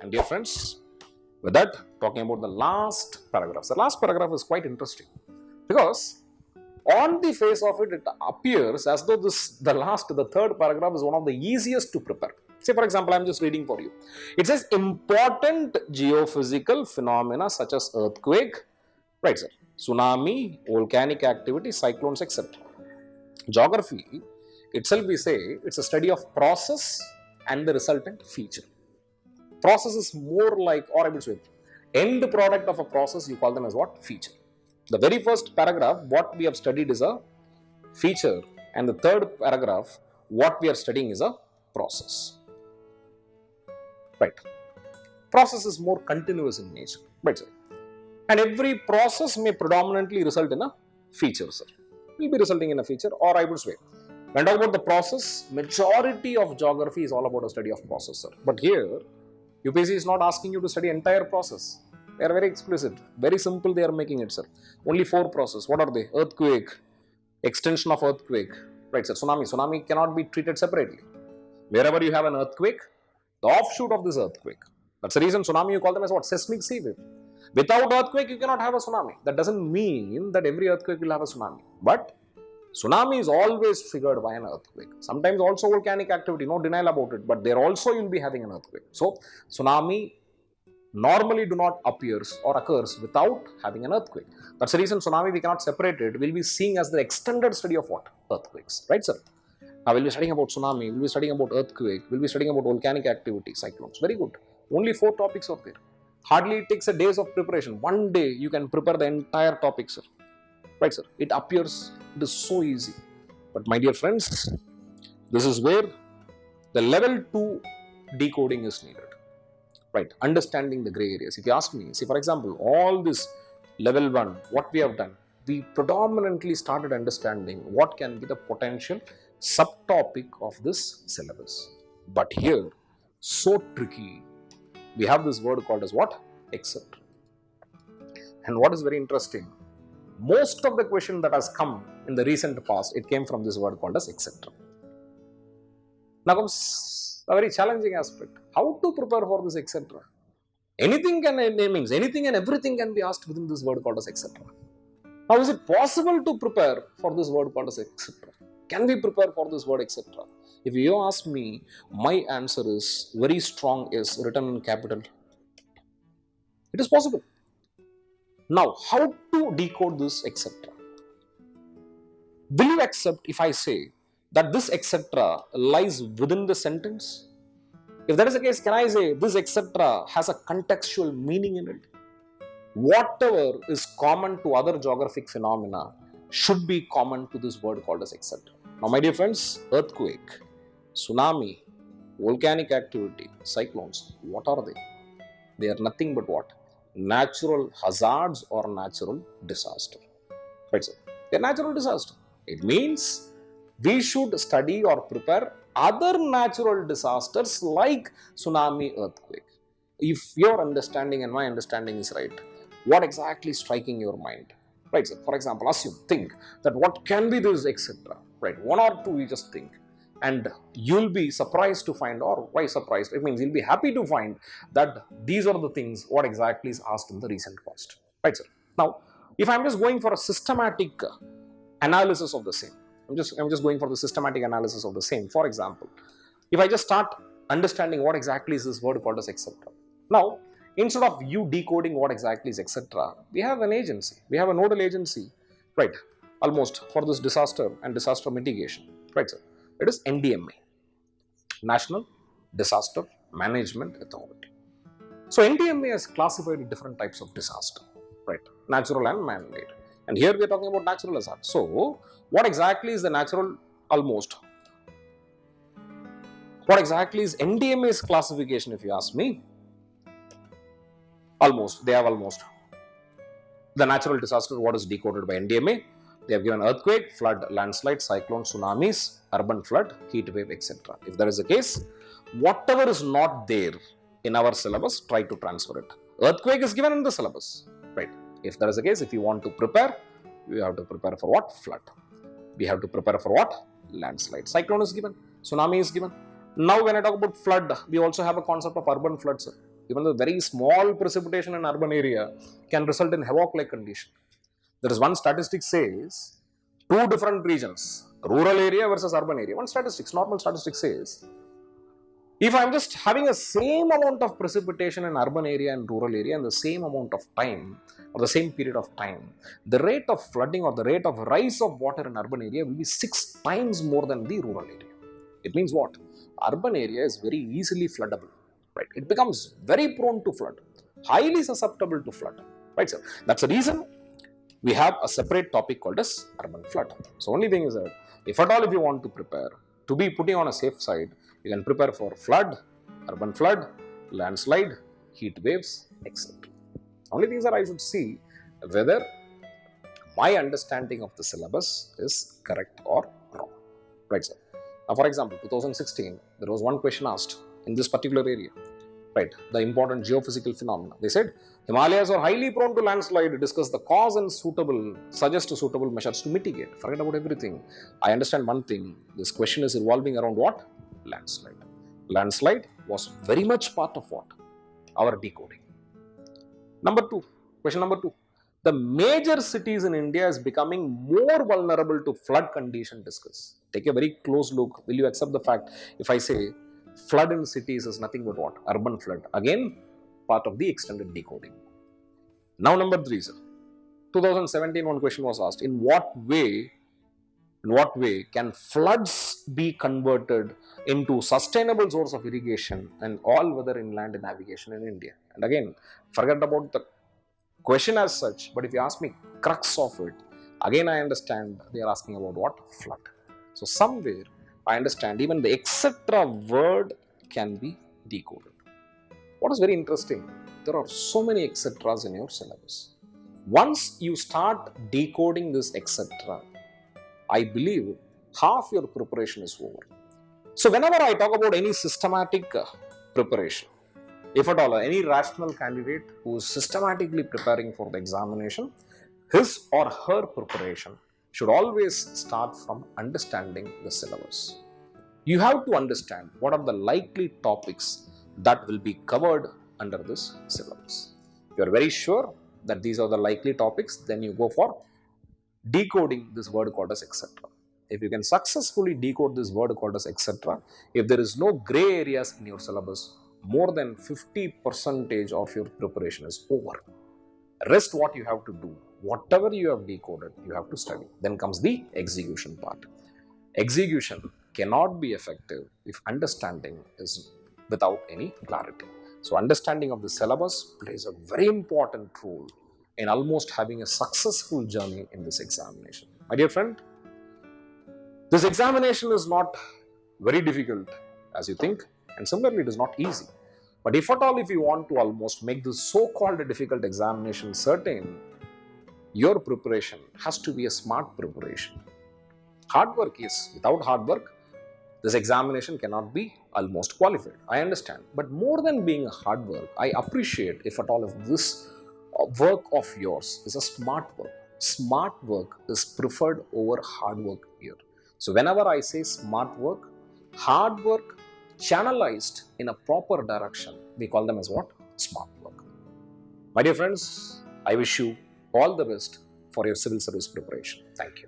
And dear friends, with that, talking about the last paragraph. The last paragraph is quite interesting because on the face of it, it appears as though the third paragraph is one of the easiest to prepare. Say, for example, I'm just reading for you. It says important geophysical phenomena such as earthquake, right, sir, tsunami, volcanic activity, cyclones, etc. Geography itself, we say it's a study of process and the resultant feature. Process is more like, or I would say, end product of a process, you call them as what? Feature. The very first paragraph, what we have studied is a feature, and the third paragraph, what we are studying is a process. Right. Process is more continuous in nature. Right, sir. And every process may predominantly result in a feature, sir. Will be resulting in a feature, or I would say, when talk about the process, majority of geography is all about a study of process, sir. But here, UPSC is not asking you to study entire process. They are very explicit, very simple. They are making it, sir. Only 4 processes. What are they? Earthquake, extension of earthquake, right, sir? Tsunami. Tsunami cannot be treated separately. Wherever you have an earthquake, the offshoot of this earthquake. That's the reason tsunami you call them as what? Seismic sea wave. Without earthquake, you cannot have a tsunami. That doesn't mean that every earthquake will have a tsunami. But tsunami is always triggered by an earthquake. Sometimes also volcanic activity, no denial about it, but there also you'll be having an earthquake. So, tsunami normally do not appears or occurs without having an earthquake. That's the reason tsunami we cannot separate it. We'll be seeing as the extended study of what? Earthquakes. Right, sir? Now we'll be studying about tsunami, we'll be studying about earthquake, we'll be studying about volcanic activity, cyclones. Very good. Only 4 topics are there. Hardly it takes a days of preparation. One day you can prepare the entire topic, sir. Right, sir? It appears, it is so easy. But my dear friends, this is where the level 2 decoding is needed. Right, understanding the gray areas. If you ask me, see, for example, all this level 1, what we have done, we predominantly started understanding what can be the potential subtopic of this syllabus. But here, so tricky, we have this word called as what? Except. And what is very interesting, most of the question that has come in the recent past, it came from this word called as etc. Now comes a very challenging aspect. How to prepare for this etc.? Anything means anything and everything can be asked within this word called as etc. Now, is it possible to prepare for this word called as etc.? Can we prepare for this word etc.? If you ask me, my answer is very strong, is written in capital. It is possible. Now, how to decode this etc.? Will you accept if I say that this etc. lies within the sentence? If that is the case, can I say this etc. has a contextual meaning in it? Whatever is common to other geographic phenomena should be common to this word called as etc. Now, my dear friends, earthquake, tsunami, volcanic activity, cyclones, what are they? They are nothing but what? Natural hazards or natural disaster. Right, sir? They are natural disaster. It means we should study or prepare other natural disasters like tsunami, earthquake. If your understanding and my understanding is right, what exactly is striking your mind? Right, sir? For example, assume, think that what can be this, etc. Right, 1 or 2 you just think, and you'll be surprised to find, or why surprised? It means you'll be happy to find that these are the things what exactly is asked in the recent past. Right, sir? Now, if I'm just going for a systematic analysis of the same, I'm just going for the systematic analysis of the same. For example, if I just start understanding what exactly is this word called as etc. Now, instead of you decoding what exactly is etc., we have an agency, we have a nodal agency, right, almost for this disaster and disaster mitigation, right, sir? It is NDMA, National Disaster Management Authority. So NDMA has classified different types of disaster, right, natural and man-made. And here we are talking about natural hazard. So, what exactly is the natural, almost? What exactly is NDMA's classification, if you ask me? Almost, they have almost. The natural disaster, what is decoded by NDMA? They have given earthquake, flood, landslide, cyclone, tsunamis, urban flood, heat wave, etc. If that is the case, whatever is not there in our syllabus, try to transfer it. Earthquake is given in the syllabus, right? If that is the case, if you want to prepare, we have to prepare for what? Flood. We have to prepare for what? Landslide. Cyclone is given. Tsunami is given. Now, when I talk about flood, we also have a concept of urban floods. Even the very small precipitation in urban area can result in havoc-like condition. There is one statistic says two different regions, rural area versus urban area. One statistics, normal statistic says, if I'm just having a same amount of precipitation in urban area and rural area in the same amount of time or the same period of time, the rate of flooding or the rate of rise of water in urban area will be 6 times more than the rural area. It means what? Urban area is very easily floodable, right? It becomes very prone to flood, highly susceptible to flood, right, sir? That's the reason we have a separate topic called as urban flood. So only thing is that if at all if you want to prepare to be putting on a safe side, you can prepare for flood, urban flood, landslide, heat waves, etc. Only things that I should see whether my understanding of the syllabus is correct or wrong, right, sir? Now, for example, 2016, there was one question asked in this particular area, right? The important geophysical phenomena. They said Himalayas are highly prone to landslide. Discuss the cause and suggest suitable measures to mitigate. Forget about everything. I understand one thing. This question is revolving around what? Landslide. Landslide was very much part of what? Our decoding. Question number two. The major cities in India is becoming more vulnerable to flood condition discuss. Take a very close look. Will you accept the fact if I say flood in cities is nothing but what? Urban flood. Again, part of the extended decoding. Now number three, sir. 2017 one question was asked. In what way can floods be converted into sustainable source of irrigation and all weather inland navigation in India? And again, forget about the question as such, but if you ask me crux of it, again I understand they are asking about what? Flood. So somewhere I understand even the etc. word can be decoded. What is very interesting, there are so many etc's in your syllabus. Once you start decoding this etc., I believe half your preparation is over. So whenever I talk about any systematic preparation, if at all any rational candidate who is systematically preparing for the examination, his or her preparation should always start from understanding the syllabus. You have to understand what are the likely topics that will be covered under this syllabus. If you are very sure that these are the likely topics, then you go for decoding this word called as etc. If you can successfully decode this word called as etc., if there is no gray areas in your syllabus, more than 50% of your preparation is over. Rest what you have to do, whatever you have decoded, you have to study. Then comes the execution part. Execution cannot be effective if understanding is without any clarity. So understanding of the syllabus plays a very important role in almost having a successful journey in this examination. My dear friend, this examination is not very difficult as you think, and similarly it is not easy. But if at all if you want to almost make this so-called difficult examination certain, your preparation has to be a smart preparation. Hard work, yes. Without hard work, this examination cannot be almost qualified. I understand. But more than being a hard work, I appreciate if at all if this work of yours is a smart work. Smart work is preferred over hard work here. So whenever I say smart work, hard work channelized in a proper direction, we call them as what? Smart work. My dear friends, I wish you all the best for your civil service preparation. Thank you.